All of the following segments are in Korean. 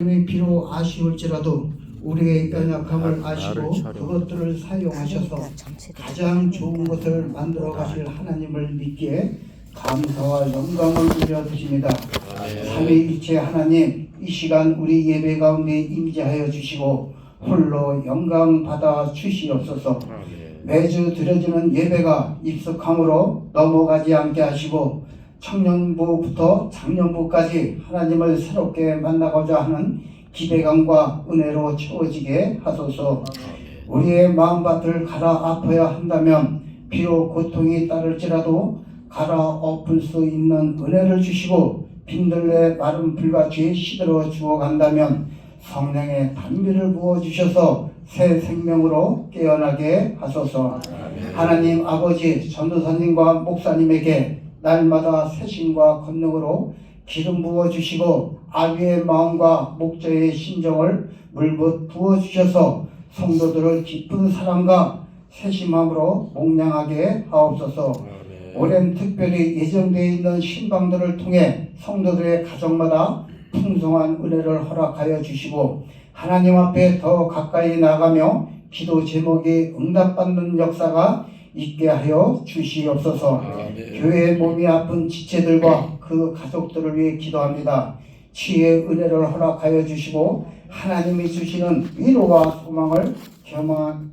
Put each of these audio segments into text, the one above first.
비록 아쉬울지라도 우리의 연약함을 아시고 그것들을 사용하셔서 가장 좋은 것을 만들어 가실 하나님을 믿기에 감사와 영광을 올려드립니다. 삼위일체 하나님, 이 시간 우리 예배 가운데 임재하여 주시고 홀로 영광 받아 주시옵소서. 매주 드려지는 예배가 익숙함으로 넘어가지 않게 하시고 청년부부터 장년부까지 하나님을 새롭게 만나고자 하는 기대감과 은혜로 채워지게 하소서. 우리의 마음밭을 갈아엎어야 한다면 비록 고통이 따를지라도 갈아엎을 수 있는 은혜를 주시고 빈들레 마른 불같이 시들어 주어간다면 성령의 단비를 부어주셔서 새 생명으로 깨어나게 하소서. 하나님 아버지, 전도사님과 목사님에게 날마다 새심과 권능으로 기름 부어주시고 아비의 마음과 목자의 심정을 물붓 부어주셔서 성도들을 깊은 사랑과 세심함으로 목량하게 하옵소서. 올해는 특별히 예정되어 있는 신방들을 통해 성도들의 가정마다 풍성한 은혜를 허락하여 주시고 하나님 앞에 더 가까이 나가며 기도 제목이 응답받는 역사가 있게 하여 주시옵소서. 교회의 몸이 아픈 지체들과 그 가족들을 위해 기도합니다. 치유의 은혜를 허락하여 주시고 하나님이 주시는 위로와 소망을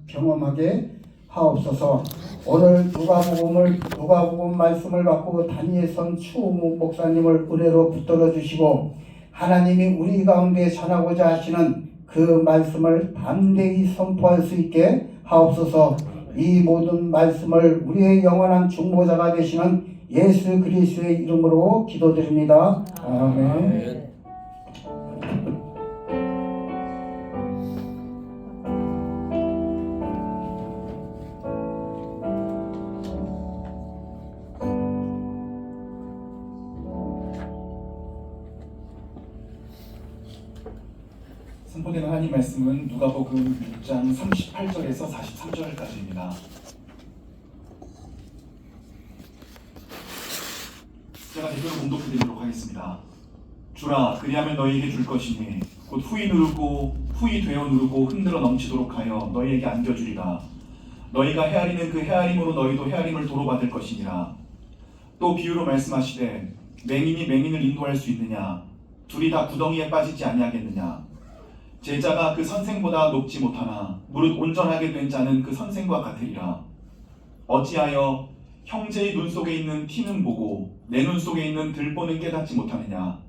경험하게 하옵소서. 오늘 누가복음 말씀을 받고 단위에 선 추우목 목사님을 은혜로 붙들어 주시고 하나님이 우리 가운데 전하고자 하시는 그 말씀을 담대히 선포할 수 있게 하옵소서. 이 모든 말씀을 우리의 영원한 중보자가 되시는 예수 그리스도의 이름으로 기도드립니다. 아멘. 선포되는 하나님 말씀은 누가복음 6장 38절에서 43절까지입니다. 제가 대표로 봉독해드리도록 하겠습니다. 주라, 그리하면 너희에게 줄 것이니 곧 후히 되어 누르고 흔들어 넘치도록 하여 너희에게 안겨주리라. 너희가 헤아리는 그 헤아림으로 너희도 헤아림을 도로 받을 것이니라. 또 비유로 말씀하시되 맹인이 맹인을 인도할 수 있느냐? 둘이 다 구덩이에 빠지지 아니하겠느냐? 제자가 그 선생보다 높지 못하나 무릇 온전하게 된 자는 그 선생과 같으리라. 어찌하여 형제의 눈 속에 있는 티는 보고 내 눈 속에 있는 들보는 깨닫지 못하느냐?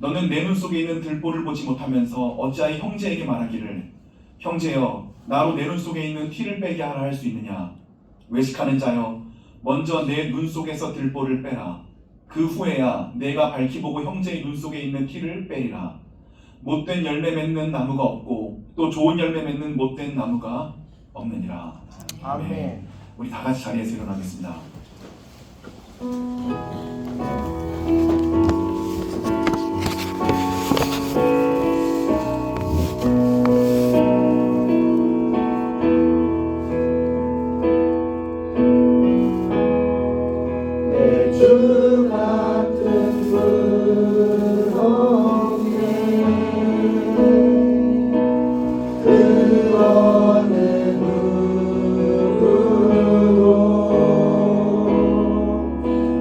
너는 내 눈 속에 있는 들보를 보지 못하면서 어찌하여 형제에게 말하기를 형제여, 나로 내 눈 속에 있는 티를 빼게 하라 할 수 있느냐? 외식하는 자여, 먼저 내 눈 속에서 들보를 빼라. 그 후에야 내가 밝히 보고 형제의 눈 속에 있는 티를 빼리라. 못된 열매 맺는 나무가 없고 또 좋은 열매 맺는 못된 나무가 없느니라. 아멘. 우리 다 같이 자리에서 일어나겠습니다. 주 같은 그거는 누구도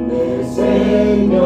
내 생명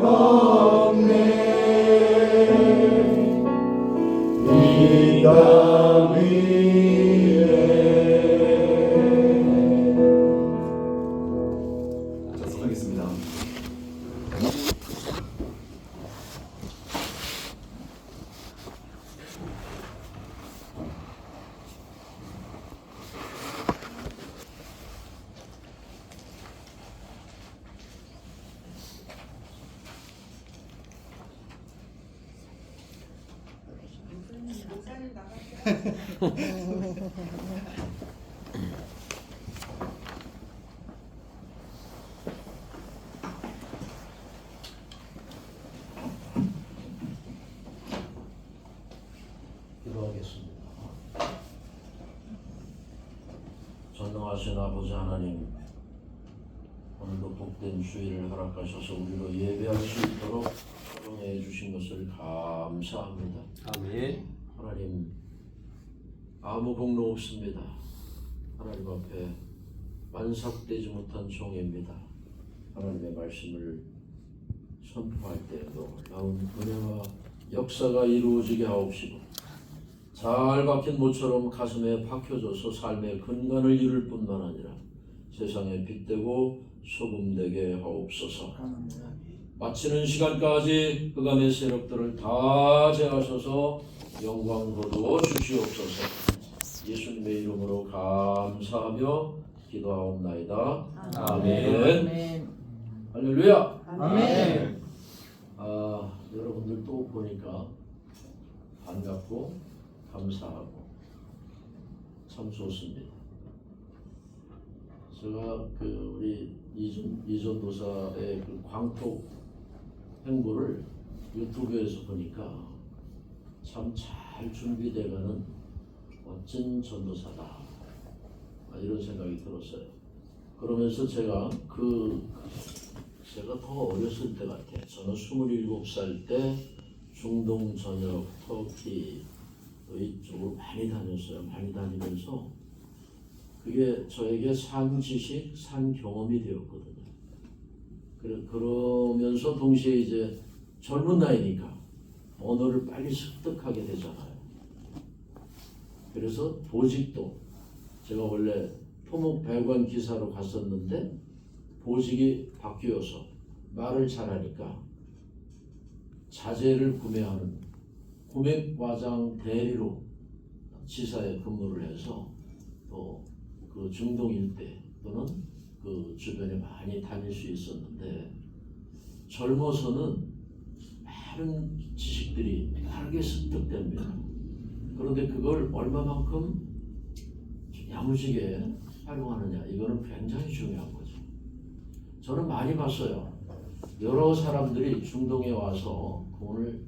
먹네 이 땅 위에 작성하겠습니다. 기도하겠습니다. 전능하신 아버지 하나님, 오늘도 복된 주일을 허락하셔서 우리로 예배할 수 있도록 허용해 주신 것을 감사합니다. 아멘. 하나님, 아무 공로 없습니다. 하나님 앞에 완삭되지 못한 종입니다. 하나님의 말씀을 선포할 때 놀라운 은혜와 역사가 이루어지게 하옵시고 잘 박힌 모처럼 가슴에 박혀져서 삶의 근간을 이룰 뿐만 아니라 세상에 빛되고 소금되게 하옵소서. 마치는 시간까지 흑암의 세력들을 다 제하셔서 영광 거두어 주시옵소서. 예수님의 이름으로 감사하며 기도하옵나이다. 아멘. 할렐루야. 아멘. 여러분들 또 보니까 반갑고 감사하고 참 좋습니다. 제가 우리 이전 도사의 그 광톡 행보를 유튜브에서 보니까 참 잘 준비되어가는 멋진 전도사다, 이런 생각이 들었어요. 그러면서 제가 더 어렸을 때 같아요. 저는 27살 때 중동 전역 터키 이쪽으로 많이 다녔어요. 많이 다니면서 그게 저에게 산 지식, 산 경험이 되었거든요. 그러면서 동시에 이제 젊은 나이니까 언어를 빨리 습득하게 되잖아요. 그래서 보직도, 제가 원래 토목 배관 기사로 갔었는데 보직이 바뀌어서 말을 잘하니까 자재를 구매하는 구매과장 대리로 지사에 근무를 해서 또 그 중동 일대 또는 그 주변에 많이 다닐 수 있었는데, 젊어서는 많은 지식들이 빠르게 습득됩니다. 그런데 그걸 얼마만큼 야무지게 활용하느냐, 이거는 굉장히 중요한 거죠. 저는 많이 봤어요. 여러 사람들이 중동에 와서 돈을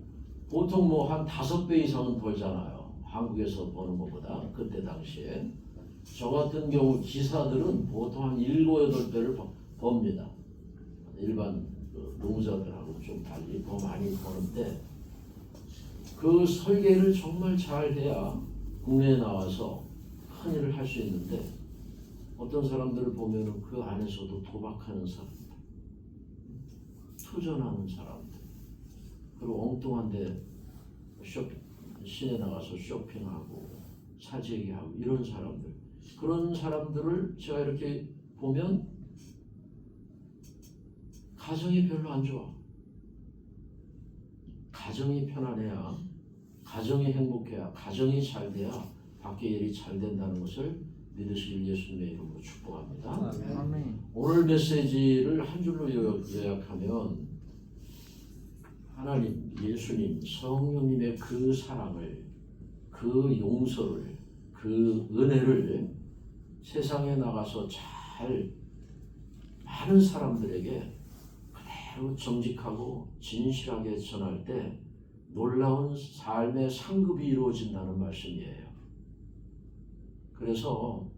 보통 뭐 한 5배 이상은 벌잖아요. 한국에서 버는 것보다. 그때 당시에 저 같은 경우 기사들은 보통 한 7, 8배를 법니다. 일반 노무자들하고 좀 달리 더 많이 버는데, 그 설계를 정말 잘 해야 국내에 나와서 큰 일을 할 수 있는데, 어떤 사람들을 보면은 그 안에서도 도박하는 사람들, 투전하는 사람들, 그리고 엉뚱한데 시내 나가서 쇼핑하고 사재기하고 이런 사람들, 그런 사람들을 제가 이렇게 보면 가정이 별로 안 좋아. 가정이 편안해야, 가정이 행복해야, 가정이 잘 돼야 밖에 일이 잘 된다는 것을 믿으실 예수님의 이름으로 축복합니다. 아멘. 오늘 메시지를 한 줄로 요약하면, 하나님, 예수님, 성령님의 그 사랑을, 그 용서를, 그 은혜를 세상에 나가서 잘 많은 사람들에게 그대로 정직하고 진실하게 전할 때 놀라운 삶의 상급이 이루어진다는 말씀이에요. 그래서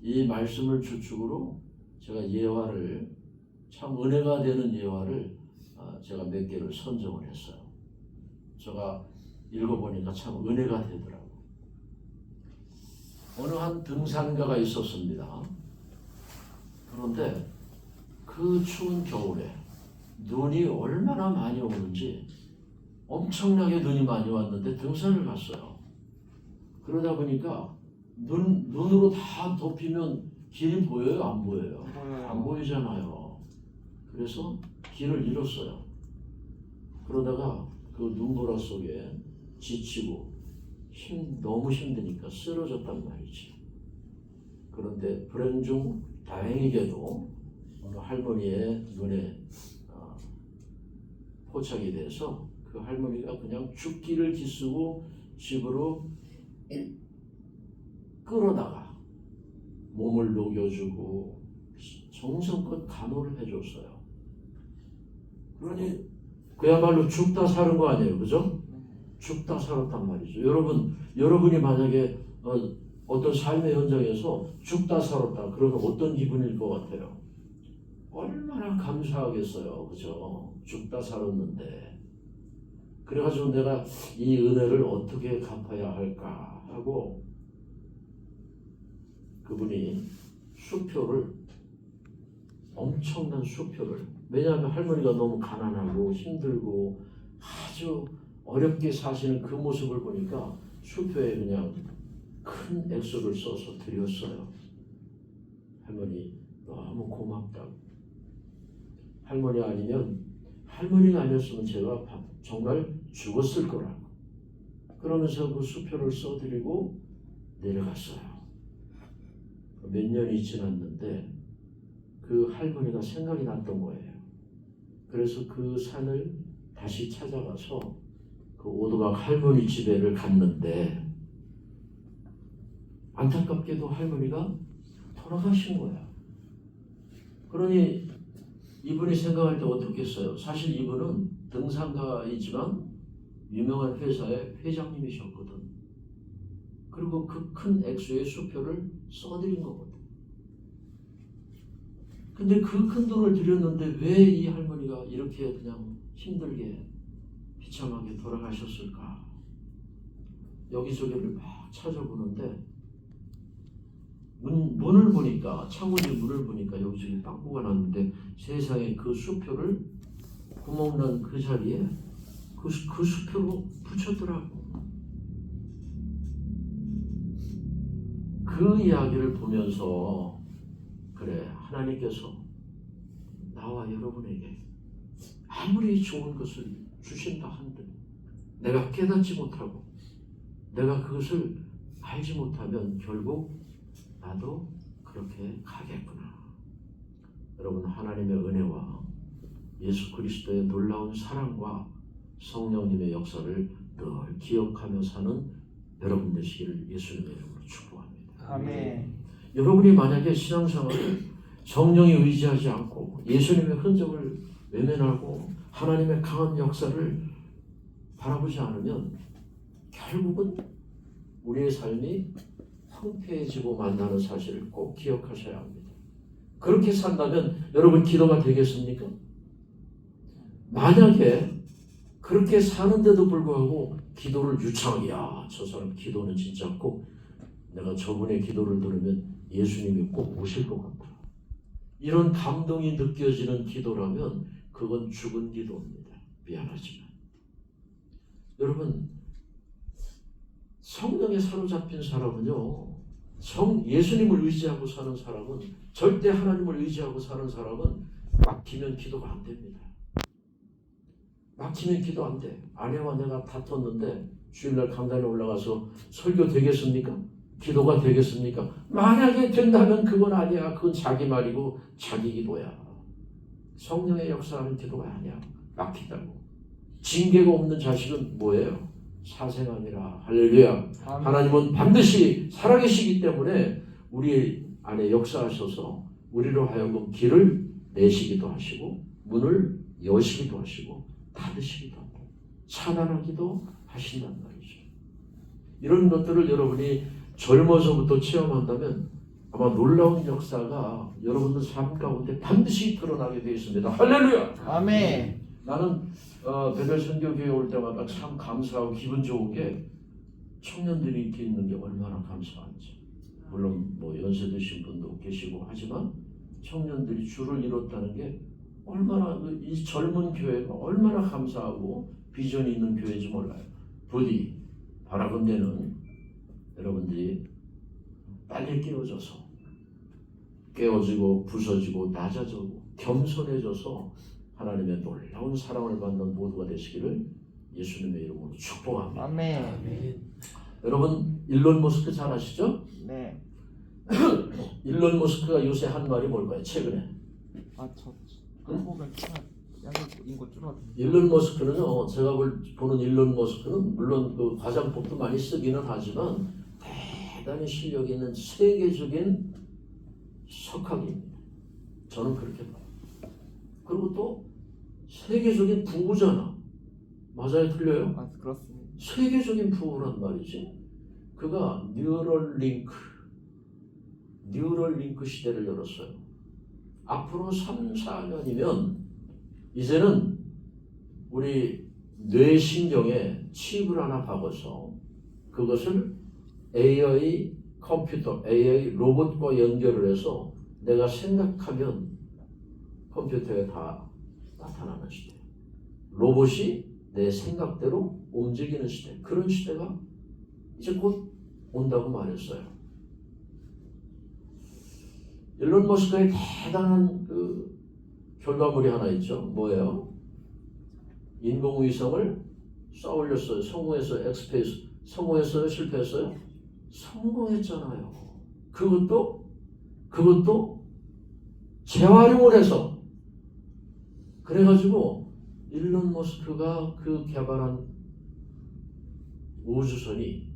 이 말씀을 주축으로 제가 예화를, 참 은혜가 되는 예화를 제가 몇 개를 선정을 했어요. 제가 읽어보니까 참 은혜가 되더라고요. 어느 한 등산가가 있었습니다. 그런데 그 추운 겨울에 눈이 얼마나 많이 오는지 엄청나게 눈이 많이 왔는데 등산을 갔어요. 그러다 보니까 눈으로 다 덮이면 길이 보여요? 안 보여요? 안 보이잖아요. 그래서 길을 잃었어요. 그러다가 그 눈보라 속에 지치고 너무 힘드니까 쓰러졌단 말이지. 그런데 불행 중 다행히게도 어느 할머니의 눈에 포착이 돼서 그 할머니가 그냥 죽기를 기쓰고 집으로 끌어다가 몸을 녹여주고 정성껏 간호를 해줬어요. 그러니 그야말로 죽다 사는 거 아니에요, 그죠? 죽다 살았단 말이죠. 여러분이 만약에 어떤 삶의 현장에서 죽다 살았다 그러면 어떤 기분일 것 같아요? 얼마나 감사하겠어요, 그죠? 죽다 살았는데. 그래가지고 내가 이 은혜를 어떻게 갚아야 할까 하고 그분이 엄청난 수표를, 왜냐하면 할머니가 너무 가난하고 힘들고 아주 어렵게 사시는 그 모습을 보니까 수표에 그냥 큰 액수를 써서 드렸어요. 할머니 너무 고맙다고. 할머니가 아니었으면 제가 정말 죽었을 거라고. 그러면서 그 수표를 써드리고 내려갔어요. 몇 년이 지났는데 그 할머니가 생각이 났던 거예요. 그래서 그 산을 다시 찾아가서 그 오두막 할머니 집에를 갔는데 안타깝게도 할머니가 돌아가신 거야. 그러니 이분이 생각할 때 어떻겠어요? 사실 이분은 등산가이지만 유명한 회사의 회장님이셨거든. 그리고 그 큰 액수의 수표를 써드린 거거든. 근데 그 큰 돈을 드렸는데 왜 이 할머니가 이렇게 그냥 힘들게 비참하게 돌아가셨을까? 여기저기를 막 찾아보는데 문을 보니까, 창문에 문을 보니까 여기저기 빵꾸가 났는데 세상에 그 수표를 구멍난 그 자리에 그 수표로 붙였더라고. 그 이야기를 보면서 그래, 하나님께서 나와 여러분에게 아무리 좋은 것을 주신다 한들 내가 깨닫지 못하고 내가 그것을 알지 못하면 결국 나도 그렇게 가겠구나. 여러분, 하나님의 은혜와 예수 그리스도의 놀라운 사랑과 성령님의 역사를 늘 기억하며 사는 여러분 되시기를 예수님의 이름으로 축복합니다. 아멘. 여러분이 만약에 신앙생활을 성령에 의지하지 않고 예수님의 흔적을 외면하고 하나님의 강한 역사를 바라보지 않으면 결국은 우리의 삶이 황폐해지고 만나는 사실을 꼭 기억하셔야 합니다. 그렇게 산다면 여러분 기도가 되겠습니까? 만약에 그렇게 사는데도 불구하고 기도를 유창하게, 저 사람 기도는 진짜 꼭 내가 저분의 기도를 들으면 예수님이 꼭 오실 것 같다, 이런 감동이 느껴지는 기도라면 그건 죽은 기도입니다. 미안하지만 여러분, 성령에 사로잡힌 사람은요, 예수님을 의지하고 사는 사람은, 절대 하나님을 의지하고 사는 사람은 막히면 기도가 안 됩니다. 막히면 기도 안 돼. 아내와 내가 다퉜는데 주일날 강단에 올라가서 설교 되겠습니까? 기도가 되겠습니까? 만약에 된다면 그건 아니야. 그건 자기 말이고 자기 기도야. 성령의 역사하는 기도가 아니야. 막히다고. 징계가 없는 자식은 뭐예요? 사생아니라. 할렐루야. 하나님은 반드시 살아계시기 때문에 우리 안에 역사하셔서 우리로 하여금 길을 내시기도 하시고 문을 여시기도 하시고 닫으시기도 하고 차단하기도 하신단 말이죠. 이런 것들을 여러분이 젊어서부터 체험한다면 아마 놀라운 역사가 여러분들 삶 가운데 반드시 드러나게 되어 있습니다. 할렐루야. 아멘. 나는 베델 선교교회 올 때마다 참 감사하고 기분 좋은 게 청년들이 이렇게 있는 게 얼마나 감사한지. 물론 뭐 연세 드신 분도 계시고 하지만 청년들이 줄을 이뤘다는 게 얼마나 이 젊은 교회가 얼마나 감사하고 비전이 있는 교회인지 몰라요. 부디 바라본데는 여러분들이 빨리 깨어지고 부서지고 낮아지고 겸손해져서 하나님의 놀라운 사랑을 받는 모두가 되시기를 예수님의 이름으로 축복합니다. 아멘. 여러분 일론 머스크 잘 아시죠? 네. 일론 머스크가 요새 한 말이 뭘까요? 최근에 저 한국은 양국 인구 줄어든. 일론 머스크는요, 제가 보는 일론 머스크는 물론 그 과장법도 많이 쓰기는 하지만 대단히 실력이 있는 세계적인 석학입니다. 저는 그렇게 봐요. 그리고 또 세계적인 부부잖아. 맞아요, 틀려요? 그렇습니다. 세계적인 부부란 말이지. 그가 뉴럴링크 시대를 열었어요. 앞으로 3, 4년이면 이제는 우리 뇌신경에 칩을 하나 박아서 그것을 AI 컴퓨터, AI 로봇과 연결을 해서 내가 생각하면 컴퓨터에 다 나타나는 시대. 로봇이 내 생각대로 움직이는 시대. 그런 시대가 이제 곧 온다고 말했어요. 일론 머스크의 대단한 그 결과물이 하나 있죠. 뭐예요? 인공위성을 쏴 올렸어요. 성공했어요. 엑스페이스. 성공했어요? 실패했어요? 성공했잖아요. 그것도 재활용을 해서. 그래가지고 일론 머스크가 그 개발한 우주선이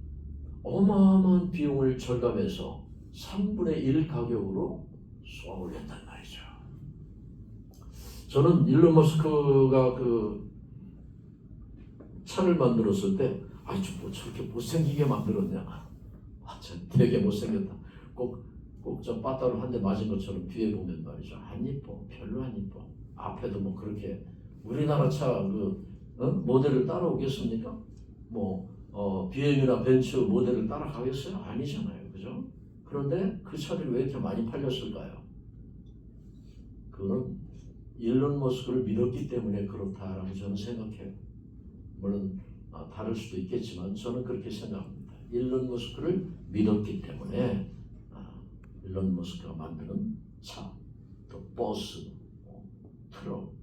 어마어마한 비용을 절감해서 3분의 1 가격으로 쏘아 올렸단 말이죠. 저는 일론 머스크가 그 차를 만들었을 때 뭐 저렇게 못생기게 만들었냐. 저 되게 못생겼다. 꼭 저 빠따로 한 대 맞은 것처럼 뒤에 보면 말이죠. 안 이뻐. 별로 안 이뻐. 앞에도 뭐 그렇게 우리나라 차 모델을 따라오겠습니까? BM이나 벤츠 모델을 따라가겠어요? 아니잖아요. 그죠? 그런데 그 차들이 왜 이렇게 많이 팔렸을까요? 그거는 일론 머스크를 믿었기 때문에 그렇다라고 저는 생각해요. 물론 다를 수도 있겠지만 저는 그렇게 생각합니다. 일론 머스크를 믿었기 때문에 일론 머스크가 만드는 차, 또 버스, 트럭,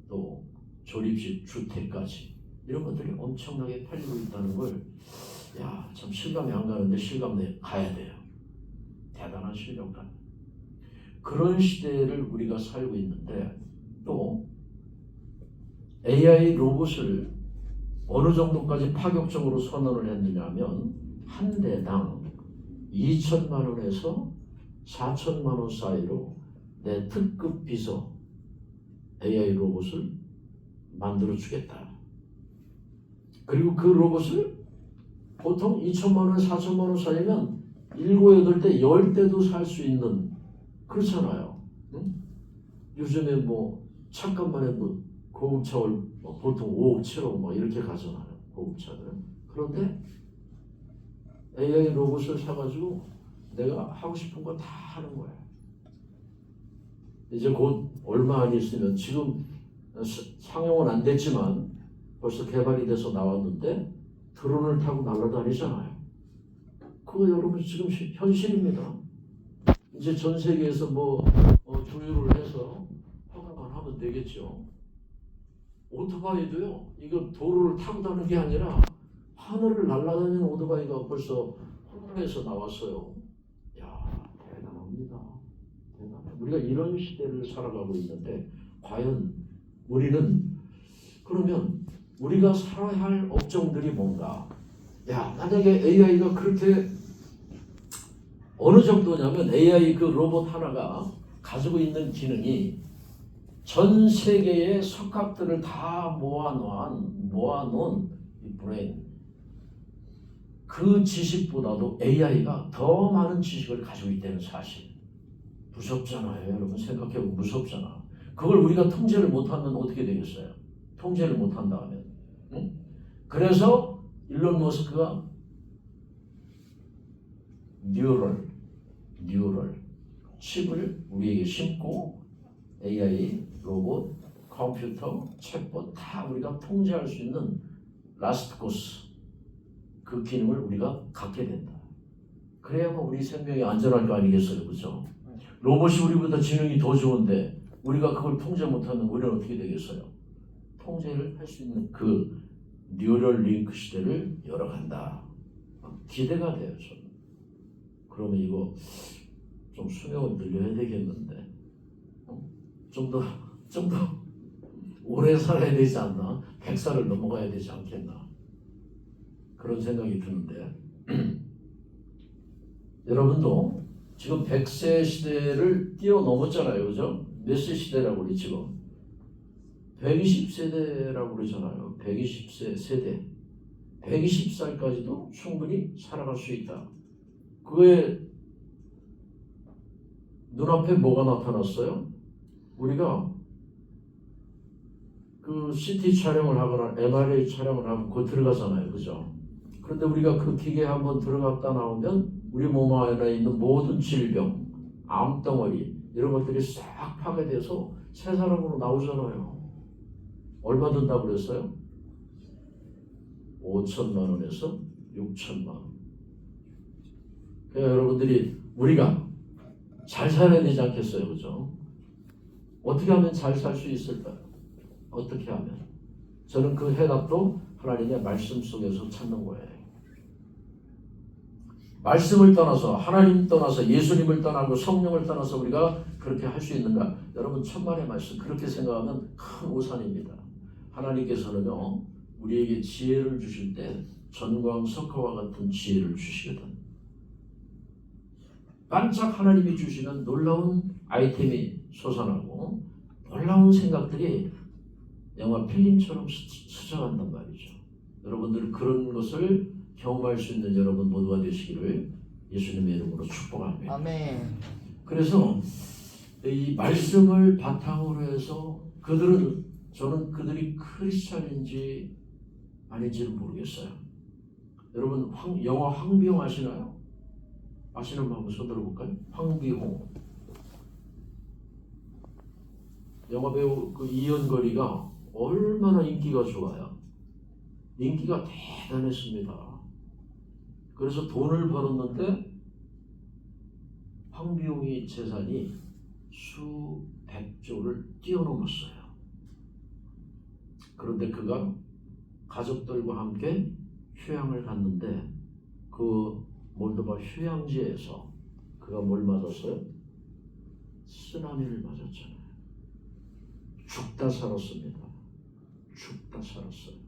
또 조립식 주택까지 이런 것들이 엄청나게 팔리고 있다는 걸 참 실감이 안 가는데 실감내 가야 돼요. 대단한 실력감. 그런 시대를 우리가 살고 있는데 또 AI 로봇을 어느 정도까지 파격적으로 선언을 했느냐 하면 한 대당 2천만 원에서 4천만 원 사이로 내 특급 비서 AI 로봇을 만들어 주겠다. 그리고 그 로봇을 보통 2천만 원, 4천만 원 사이면 7, 8대, 10대도 살 수 있는 그렇잖아요. 응? 요즘에 잠깐만에 고급차 보통 5억, 7억 이렇게 가잖아요. 고급차들은. 그런데 AI 로봇을 사가지고 내가 하고 싶은 거 다 하는 거예요. 이제 곧 얼마 안 있으면 지금 상용은 안 됐지만 벌써 개발이 돼서 나왔는데 드론을 타고 날아다니잖아요. 그거 여러분 지금 현실입니다. 이제 전 세계에서 조율을 해서 허가만 하면 되겠죠. 오토바이도요. 이거 도로를 타고 다니는 게 아니라 하늘을 날아다니는 오토바이가 벌써 홍콩에서 나왔어요. 대단합니다. 우리가 이런 시대를 살아가고 있는데 과연 우리는 그러면 우리가 살아야 할 업종들이 뭔가? 만약에 AI가 그렇게 어느 정도냐면 AI 그 로봇 하나가 가지고 있는 기능이 전 세계의 석학들을 다 모아놓은 이 브레인 그 지식보다도 AI가 더 많은 지식을 가지고 있다는 사실. 무섭잖아요. 여러분 생각해보면 무섭잖아. 그걸 우리가 통제를 못하면 어떻게 되겠어요? 통제를 못한다면. 응? 그래서 일론 머스크가 뉴럴 칩을 우리에게 심고 AI 로봇, 컴퓨터, 챗봇 다 우리가 통제할 수 있는 라스트 코스 그 기능을 우리가 갖게 된다. 그래야만 우리 생명이 안전할 거 아니겠어요, 그죠? 로봇이 우리보다 지능이 더 좋은데 우리가 그걸 통제 못하면 우리는 어떻게 되겠어요? 통제를 할 수 있는 그 뉴럴 링크 시대를 열어간다. 기대가 돼요, 저는. 그러면 이거 좀 수명을 늘려야 되겠는데, 좀 더 오래 살아야 되지 않나? 100살을 넘어가야 되지 않겠나? 그런 생각이 드는데, 여러분도 지금 100세 시대를 뛰어넘었잖아요, 그죠? 몇 세 시대라고 우리 지금? 120세대라고 그러잖아요. 120세 세대. 120살까지도 충분히 살아갈 수 있다. 그에 눈앞에 뭐가 나타났어요? 우리가 그 CT 촬영을 하거나 MRI 촬영을 하면 그거 들어가잖아요. 그죠? 그런데 우리가 그 기계에 한번 들어갔다 나오면 우리 몸 안에 있는 모든 질병, 암덩어리 이런 것들이 싹 파괴돼서 새 사람으로 나오잖아요. 얼마 든다고 그랬어요? 5천만 원에서 6천만 원. 그러니까 여러분들이 우리가 잘 살아야 되지 않겠어요, 그죠? 어떻게 하면 잘 살 수 있을까요? 어떻게 하면? 저는 그 해답도 하나님의 말씀 속에서 찾는 거예요. 말씀을 떠나서 하나님 떠나서 예수님을 떠나고 성령을 떠나서 우리가 그렇게 할 수 있는가? 여러분 천만의 말씀 그렇게 생각하면 큰 오산입니다. 하나님께서는요 우리에게 지혜를 주실 때 전광석화와 같은 지혜를 주시거든. 반짝 하나님이 주시는 놀라운 아이템이 솟아나고 놀라운 생각들이 영화 필름처럼 스쳐간단 말이죠. 여러분들 그런 것을 경험할 수 있는 여러분 모두가 되시기를 예수님의 이름으로 축복합니다. 아멘. 그래서 이 말씀을 바탕으로 해서 저는 그들이 크리스찬인지 아닌지는 모르겠어요. 여러분 영화 황비홍 아시나요? 아시는 분 한번 손 들어볼까요? 황비홍. 영화 배우 그 이연걸이가 얼마나 인기가 좋아요. 인기가 대단했습니다. 그래서 돈을 벌었는데 황비용의 재산이 수백조를 뛰어넘었어요. 그런데 그가 가족들과 함께 휴양을 갔는데 그 몰도바 휴양지에서 그가 뭘 맞았어요? 쓰나미를 맞았잖아요. 죽다 살았습니다. 죽다 살았어요.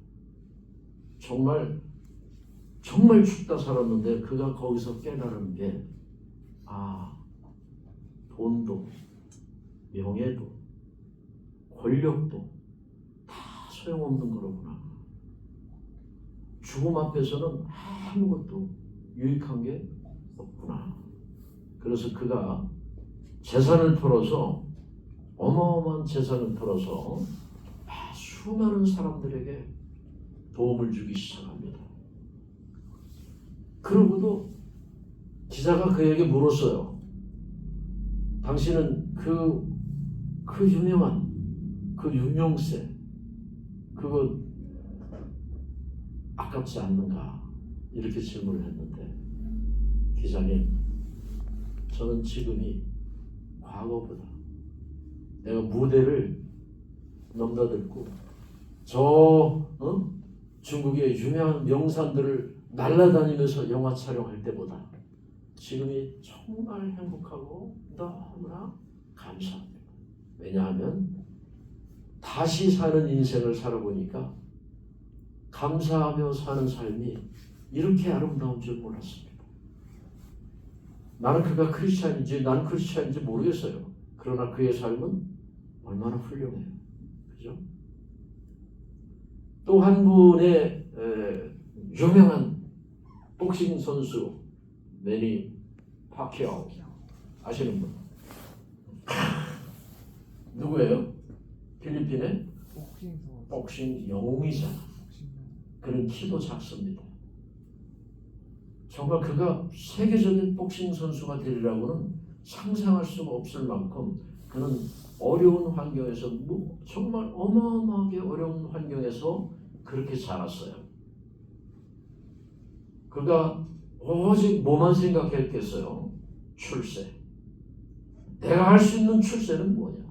정말 죽다 살았는데 그가 거기서 깨달은 게 돈도 명예도 권력도 다 소용없는 거로구나. 죽음 앞에서는 아무것도 유익한 게 없구나. 그래서 그가 재산을 털어서 어마어마한 재산을 털어서 수많은 사람들에게 도움을 주기 시작합니다. 그러고도 기자가 그에게 물었어요. 당신은 그 유명한 그 유명세 그거 아깝지 않는가? 이렇게 질문을 했는데 기자님, 저는 지금이 과거보다 내가 무대를 넘나들고 중국의 유명한 명산들을 날아다니면서 영화 촬영할 때보다 지금이 정말 행복하고 너무나 감사합니다. 왜냐하면 다시 사는 인생을 살아보니까 감사하며 사는 삶이 이렇게 아름다운 줄 몰랐습니다. 나는 그가 크리스찬인지 난 크리스찬인지 모르겠어요. 그러나 그의 삶은 얼마나 훌륭해요. 그죠? 또 한 분의 유명한 복싱 선수 매니 파키아오 아시는 분? 누구예요? 필리핀의 복싱 영웅이잖아. 그는 키도 작습니다. 정말 그가 세계적인 복싱 선수가 되리라고는 상상할 수가 없을 만큼 그는 어려운 환경에서 정말 어마어마하게 어려운 환경에서 그렇게 자랐어요. 그가 오직 뭐만 생각했겠어요? 출세. 내가 할 수 있는 출세는 뭐냐?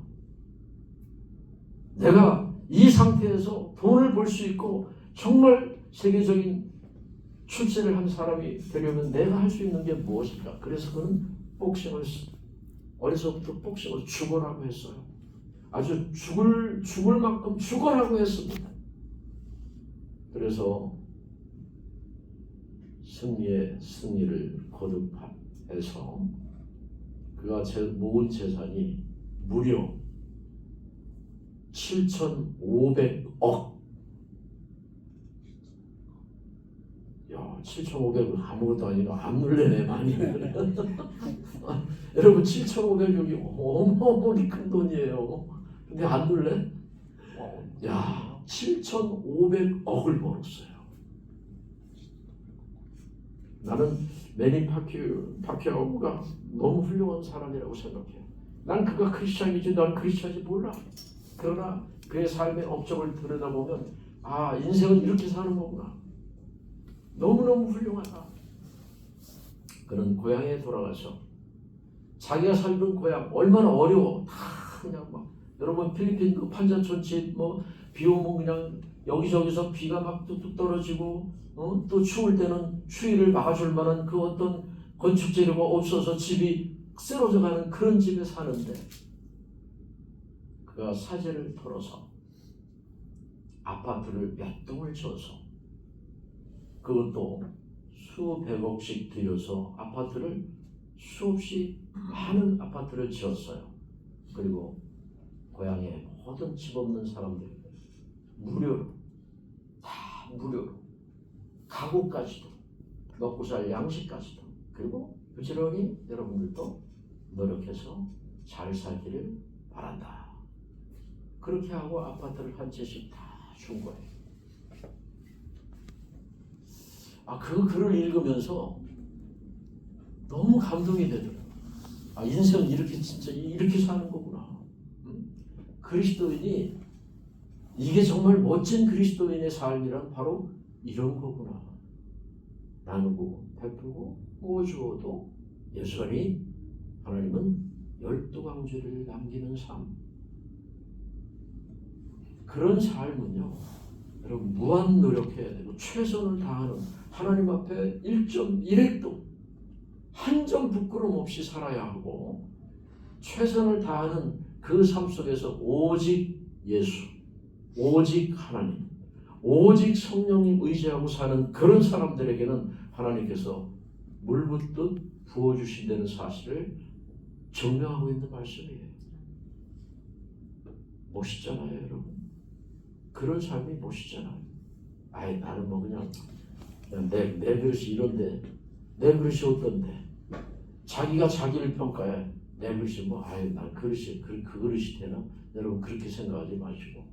내가 이 상태에서 돈을 벌 수 있고 정말 세계적인 출세를 한 사람이 되려면 내가 할 수 있는 게 무엇일까? 그래서 그는 복싱을 어려서부터 복싱을 죽어라고 했어요. 아주 죽을 만큼 죽어라고 했습니다. 그래서 승리의 승리를 거듭해서 그가 모은 재산이 무려 7,500억. 야, 7,500은 아무것도 아니고 안 놀래네 많이. 여러분 7,500억이 어마어마하게 큰 돈이에요. 근데 안 놀래? 야, 7,500억을 벌었어요. 나는 매니 파키아오가 너무 훌륭한 사람이라고 생각해. 난 그가 크리스찬이지 난 크리스찬인지 몰라. 그러나 그의 삶의 업적을 들여다보면 아, 인생은 이렇게 사는 거구나. 너무너무 훌륭하다. 그는 고향에 돌아가서 자기가 살던 고향 얼마나 어려워. 다 그냥 막 여러분 필리핀 그 판자촌집 비 오면 그냥 여기저기서 비가 막 뚝뚝 떨어지고 또 추울 때는 추위를 막아줄 만한 그 어떤 건축 재료가 없어서 집이 쓰러져 가는 그런 집에 사는데 그가 사재를 털어서 아파트를 몇 동을 지어서 그것도 수백억씩 들여서 아파트를 수없이 많은 아파트를 지었어요. 그리고 고향에 모든 집 없는 사람들 무료로 다 무료로 가구까지도 먹고 살 양식까지도 그리고 부지런히 여러분들도 노력해서 잘 살기를 바란다. 그렇게 하고 아파트를 한 채씩 다 준 거예요. 그 글을 읽으면서 너무 감동이 되더라고요. 인생은 이렇게 진짜 이렇게 사는 거구나. 그리스도인이 이게 정말 멋진 그리스도인의 삶이란 바로 이런 거구나. 나누고 베풀고 모아주어도 여전히 하나님은 12강주를 남기는 삶. 그런 삶은요, 여러분 무한 노력해야 되고 최선을 다하는 하나님 앞에 1.1핵도 한 점 부끄럼 없이 살아야 하고 최선을 다하는 그 삶 속에서 오직 예수, 오직 하나님, 오직 성령님 의지하고 사는 그런 사람들에게는 하나님께서 물 붓듯 부어주신다는 사실을 증명하고 있는 말씀이에요. 멋있잖아요, 여러분. 그런 삶이 멋있잖아요. 나는 그냥 내 그릇이 이런데, 내 그릇이 어떤데, 자기가 자기를 평가해. 내 그릇이 난 그릇이 그 그릇이 되나? 여러분 그렇게 생각하지 마시고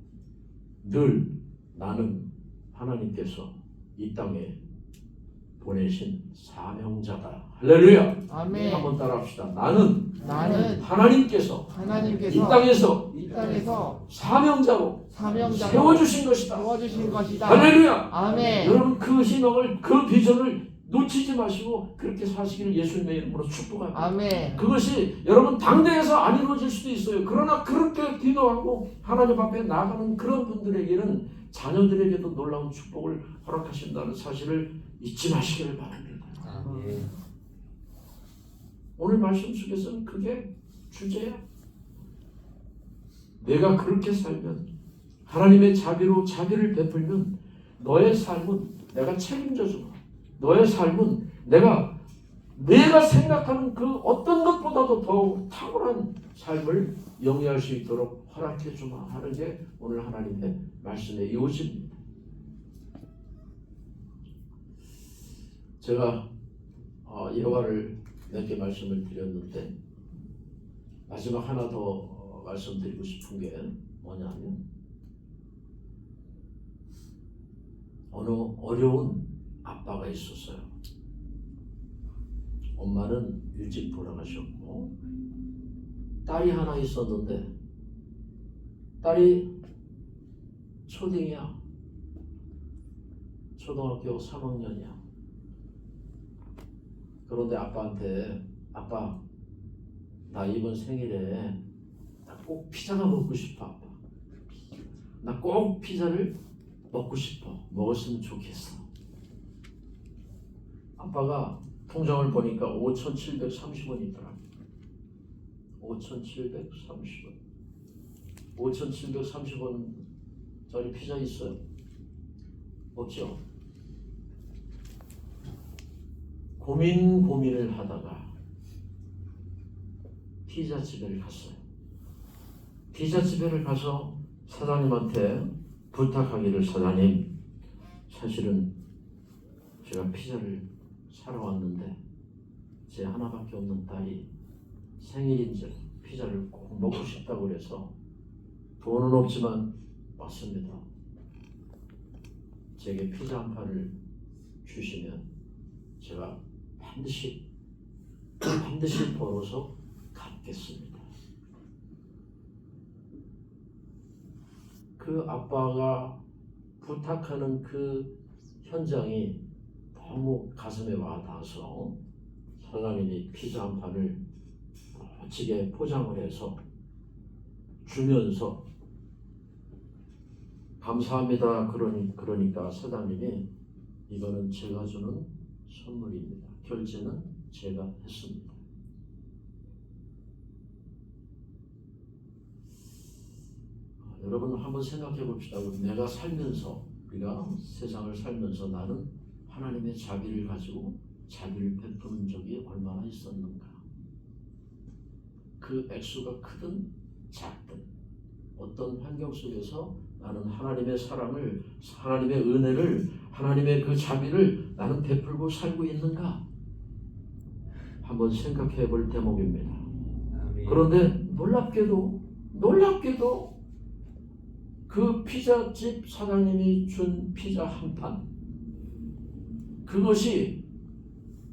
늘 나는 하나님께서 이 땅에 보내신 사명자다. 할렐루야. 아멘. 한번 따라합시다. 나는 하나님께서 이 땅에서 사명자로 세워주신 것이다. 할렐루야. 아멘. 여러분 그 희망을 그 비전을 놓치지 마시고 그렇게 사시기를 예수님의 이름으로 축복합니다. 아멘. 그것이 여러분 당대에서 안 이루어질 수도 있어요. 그러나 그렇게 기도하고 하나님 앞에 나가는 그런 분들에게는 자녀들에게도 놀라운 축복을 허락하신다는 사실을 잊지 마시기를 바랍니다. 아멘. 오늘 말씀 속에서는 그게 주제야. 내가 그렇게 살면 하나님의 자비로 자비를 베풀면 너의 삶은 내가 책임져 주마. 너의 삶은 내가 생각하는 그 어떤 것보다도 더 탁월한 삶을 영위할 수 있도록 허락해 주마 하는 게 오늘 하나님의 말씀의 요지입니다. 제가 예화를 몇 개 말씀을 드렸는데 마지막 하나 더 말씀드리고 싶은 게 뭐냐면 어느 어려운 아빠가 있었어요. 엄마는 일찍 돌아가셨고 딸이 하나 있었는데 딸이 초딩이야. 초등학교 3학년이야. 그런데 아빠한테 아빠 나 이번 생일에 나 꼭 피자가 먹고 싶어 아빠. 나 꼭 피자를 먹고 싶어. 먹었으면 좋겠어. 아빠가 통장을 보니까 5,730원이 있더라. 5,730원. 5,730원짜리 피자 있어요? 없죠? 고민을 하다가 피자집에 갔어요. 피자집에 가서 사장님한테 부탁하기를 사장님 사실은 제가 피자를 사러 왔는데 제 하나밖에 없는 딸이 생일인지 피자를 꼭 먹고 싶다고 그래서 돈은 없지만 왔습니다. 제게 피자 한 판을 주시면 제가 반드시 벌어서 갚겠습니다. 그 아빠가 부탁하는 그 현장이 너무 가슴에 와닿아서 사장님이 피자 한 판을 멋지게 포장을 해서 주면서 감사합니다. 그러니까 사장님이 이거는 제가 주는 선물입니다. 결제는 제가 했습니다. 여러분 한번 생각해 봅시다. 내가 살면서 우리가 세상을 살면서 나는 하나님의 자비를 가지고 자비를 베푸는 적이 얼마나 있었는가. 그 액수가 크든 작든 어떤 환경 속에서 나는 하나님의 사랑을, 하나님의 은혜를, 하나님의 그 자비를 나는 베풀고 살고 있는가 한번 생각해 볼 대목입니다. 아멘. 그런데 놀랍게도 그 피자집 사장님이 준 피자 한 판, 그것이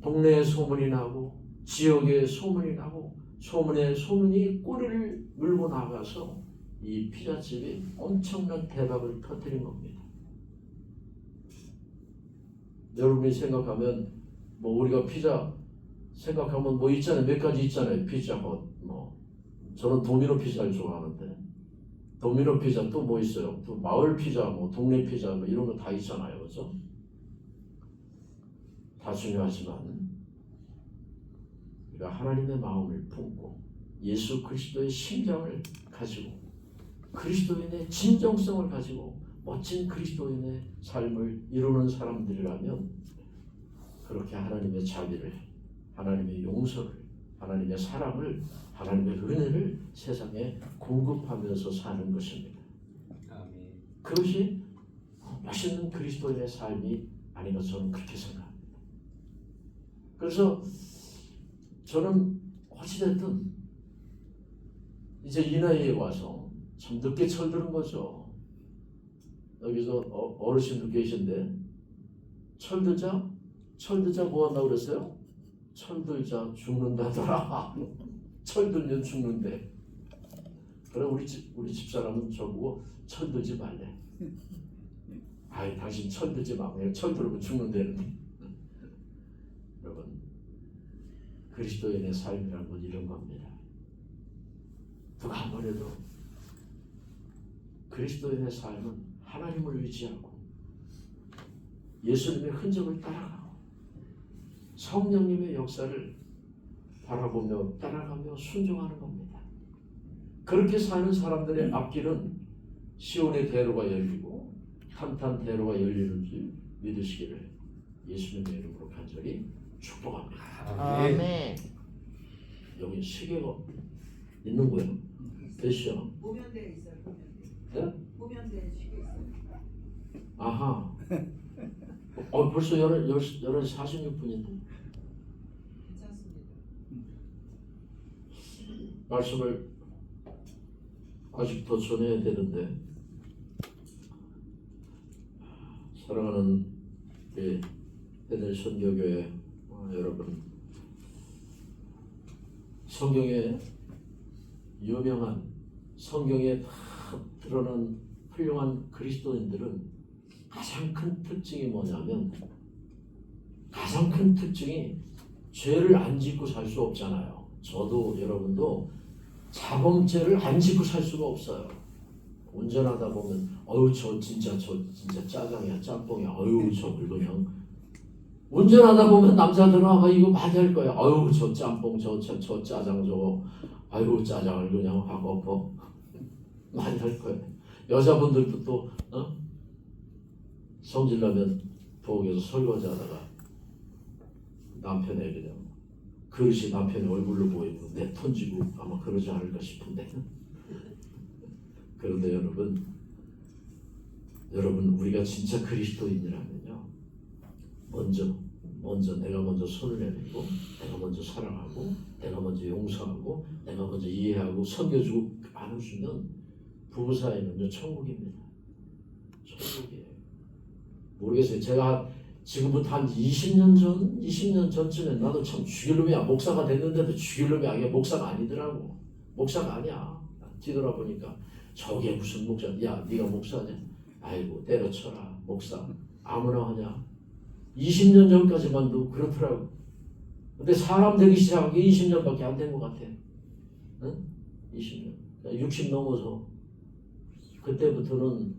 동네에 소문이 나고 지역에 소문이 나고 소문이 꼬리를 물고 나가서 이 피자집이 엄청난 대박을 터뜨린 겁니다. 여러분이 생각하면 뭐 우리가 피자 생각하면 뭐 있잖아요. 몇 가지 있잖아요. 피자헛 뭐 저는 도미노 피자를 좋아하는데 도미노 피자 또 뭐 있어요? 또 마을 피자 뭐 동네 피자 뭐 이런 거 다 있잖아요. 그렇죠? 다 중요하지만 우리가 하나님의 마음을 품고 예수 그리스도의 심장을 가지고 그리스도인의 진정성을 가지고 멋진 그리스도인의 삶을 이루는 사람들이라면 그렇게 하나님의 자비를, 하나님의 용서를, 하나님의 사랑을, 하나님의 은혜를 세상에 공급하면서 사는 것입니다. 아멘. 그것이 멋있는 그리스도인의 삶이 아닌가 저는 그렇게 생각합니다. 그래서 저는 어찌됐든 이제 이 나이에 와서 참 늦게 철드는 거죠. 여기서 어르신도 계신데 철들자 뭐 한다고 그랬어요? 철들자 죽는다더라. 철들면 죽는데. 그럼 우리 집사람은 저보고 철들지 말래. 아이 당신 철들지 마. 철들면 죽는다는데. 여러분 그리스도인의 삶이란 건 이런 겁니다. 누가 아무래도 그리스도인의 삶은 하나님을 의지하고 예수님의 흔적을 따라가고 성령님의 역사를 바라보며 따라가며 순종하는 겁니다. 그렇게 사는 사람들의 앞길은 시온의 대로가 열리고 탄탄 대로가 열리는 줄 믿으시기를 예수님의 이름으로 간절히 축복합니다. 아멘. 여기 시계가 있는 거예요? 몇 시야? 보면대에 있어요. 보면대. 네? 보면대에 시계 있어요. 아하. 벌써 11시 46분인데 괜찮습니다. 말씀을 아직 더 전해야 되는데 사랑하는 우리 베델 선교교회 여러분, 성경에 유명한 성경에 다 드러난 훌륭한 그리스도인들은 가장 큰 특징이 뭐냐면 가장 큰 특징이 죄를 안 짓고 살 수 없잖아요. 저도 여러분도 자범죄를 안 짓고 살 수가 없어요. 운전하다 보면 어유 저 진짜 짜장이야 짬뽕이야 어유 저걸 그냥 운전하다 보면 남자들은 아마 이거 많이 할 거야. 어유 저 짬뽕 저 짜장 저거 아유 짜장을 그냥 하고 엎어 많이 할 거야. 여자분들도 또 성질나면 부엌에서 설거지하다가 남편의 그냥 그릇이 남편의 얼굴로 보이고 내 ton지고 아마 그러지 않을까 싶은데 그런데 여러분 우리가 진짜 그리스도인이라면요 먼저 내가 먼저 손을 내밀고 내가 먼저 사랑하고 내가 먼저 용서하고 내가 먼저 이해하고 섬겨주고 나눠주면 부부 사이는요 천국입니다. 천국이에요. 모르겠어요. 제가 지금부터 한 20년 전쯤에 나도 참 죽일 놈이야. 목사가 됐는데도 죽일 놈이 아니야. 목사가 아니더라고. 목사가 아니야. 뒤돌아보니까 저게 무슨 목사? 야 네가 목사냐? 아이고 때려쳐라. 목사 아무나 하냐? 20년 전까지만도 그렇더라고. 근데 사람 되기 시작한 게 20년밖에 안 된 것 같아. 응? 20년. 60 넘어서 그때부터는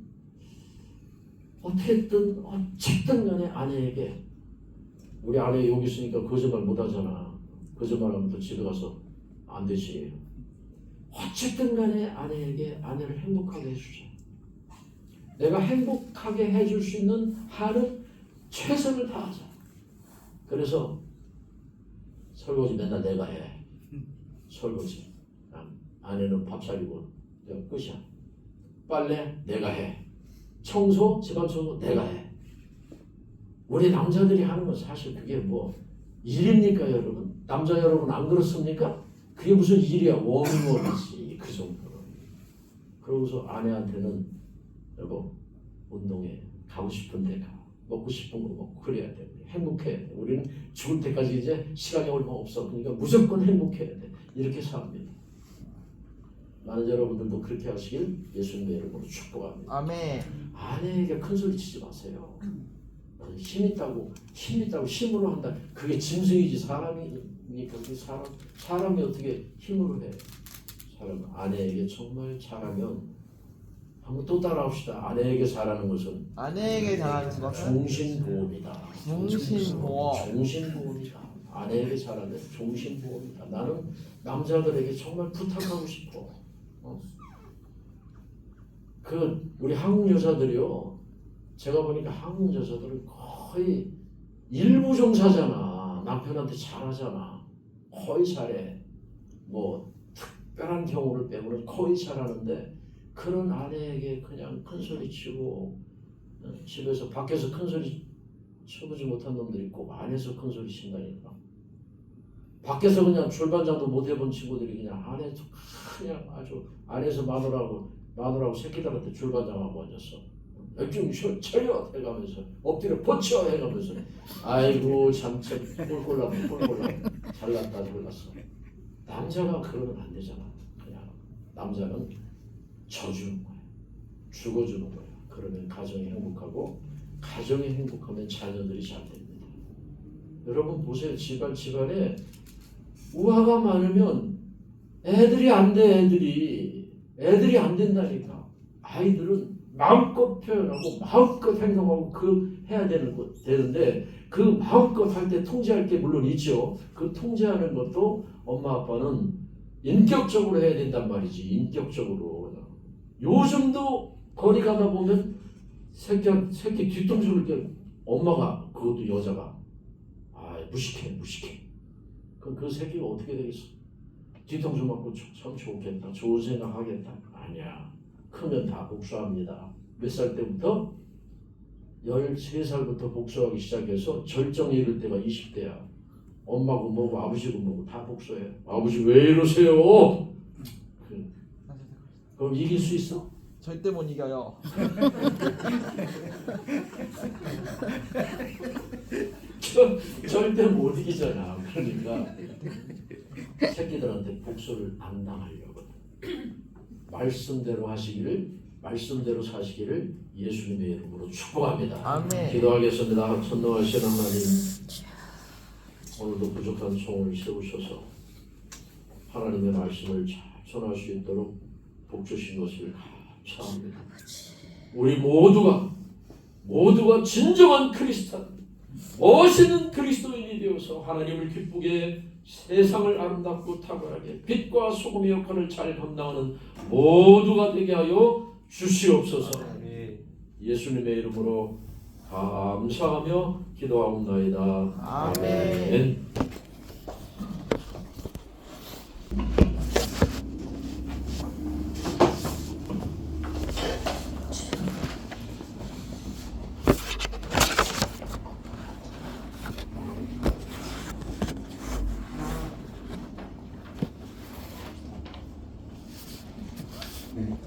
어쨌든 간에 아내에게 우리 아내 여기 있으니까 거짓말 못하잖아. 거짓말하면 또 집에 가서 안 되지. 어쨌든 간에 아내에게 아내를 행복하게 해주자. 내가 행복하게 해줄 수 있는 한은 최선을 다하자. 그래서 설거지 맨날 내가 해. 설거지. 아내는 밥 차리고 끝이야. 빨래 내가 해. 청소, 집안 청소 내가 해. 우리 남자들이 하는 건 사실 그게 뭐 일입니까 여러분? 남자 여러분 안 그렇습니까? 그게 무슨 일이야. 워밍업이지 그 정도는. 그러고서 아내한테는 여보 운동해. 가고 싶은 데 가. 먹고 싶은 거 먹고 그래야 돼. 행복해야 돼. 우리는 죽을 때까지 이제 시간이 얼마 없어. 그러니까 무조건 행복해야 돼. 이렇게 삽니다. 많은 여러분들도 그렇게 하시길 예수님의 이름으로 축복합니다. 아멘. 아내에게 큰 소리 치지 마세요. 힘 있다고 힘으로 한다. 그게 짐승이지 사람이니까 그게 사람이 어떻게 힘으로 해? 사람 아내에게 정말 잘하면 한번 또 따라합시다. 아내에게 잘하는 것은 아내에게 잘하는 것은 종신보험이다. 종신보험. 종신보험이다. 아내에게 잘하는 종신보험이다. 나는 남자들에게 정말 부탁하고 싶어. 그 우리 한국 여자들이요. 제가 보니까 한국 여자들은 거의 일부 종사잖아. 남편한테 잘하잖아. 거의 잘해. 뭐 특별한 경우를 빼고는 거의 잘하는데 그런 아내에게 그냥 큰 소리 치고 집에서 밖에서 큰 소리 쳐보지 못한 놈들이 꼭 안에서 큰 소리 친다니까. 밖에서 그냥 출반장도 못 해본 친구들이 그냥 안에서 그냥 아주 안에서 마누라하고 새끼들한테 출반장하고 앉았어. 좀 차려 해가면서 엎드려 버쳐 해가면서 아이고 참참 꼴꼴나네 잘났다 잘났어. 남자가 그러면 안 되잖아. 그냥 남자는 져주는 거야. 죽어주는 거야. 그러면 가정이 행복하고 가정이 행복하면 자녀들이 잘 됩니다. 여러분 보세요. 집안에 우화가 많으면 애들이 안 돼. 애들이 안 된다니까. 아이들은 마음껏 표현하고 마음껏 행동하고 해야 되는데 그 마음껏 할 때 통제할 게 물론 있죠. 그 통제하는 것도 엄마 아빠는 인격적으로 해야 된단 말이지. 인격적으로. 요즘도 거리 가다 보면 새끼 뒤통수를 때 엄마가 그것도 여자가 무식해. 그럼 그 새끼가 어떻게 되겠어? 뒤통수 맞고 참 좋겠다. 좋은 생각 하겠다. 아니야. 크면 다 복수합니다. 몇 살 때부터? 13살부터 복수하기 시작해서 절정에 이를 때가 20대야. 엄마고 뭐고 아버지고 뭐고 다 복수해. 아버지 왜 이러세요? 그럼 이길 수 있어? 절대 못 이겨요. 절대 못 이기잖아. 그러니까 새끼들한테 복수를 안 당하려고 말씀대로 하시기를 말씀대로 사시기를 예수님의 이름으로 축복합니다. 아멘. 기도하겠습니다. 전능하신 하나님, 오늘도 부족한 종을 세우셔서 하나님의 말씀을 잘 전할 수 있도록 복 주신 것을 감사합니다. 우리 모두가 진정한 크리스찬, 멋있는 그리스도인이 되어서 하나님을 기쁘게 세상을 아름답고 탁월하게 빛과 소금의 역할을 잘 감당하는 모두가 되게 하여 주시옵소서. 예수님의 이름으로 감사하며 기도하옵나이다. 아멘. 아멘.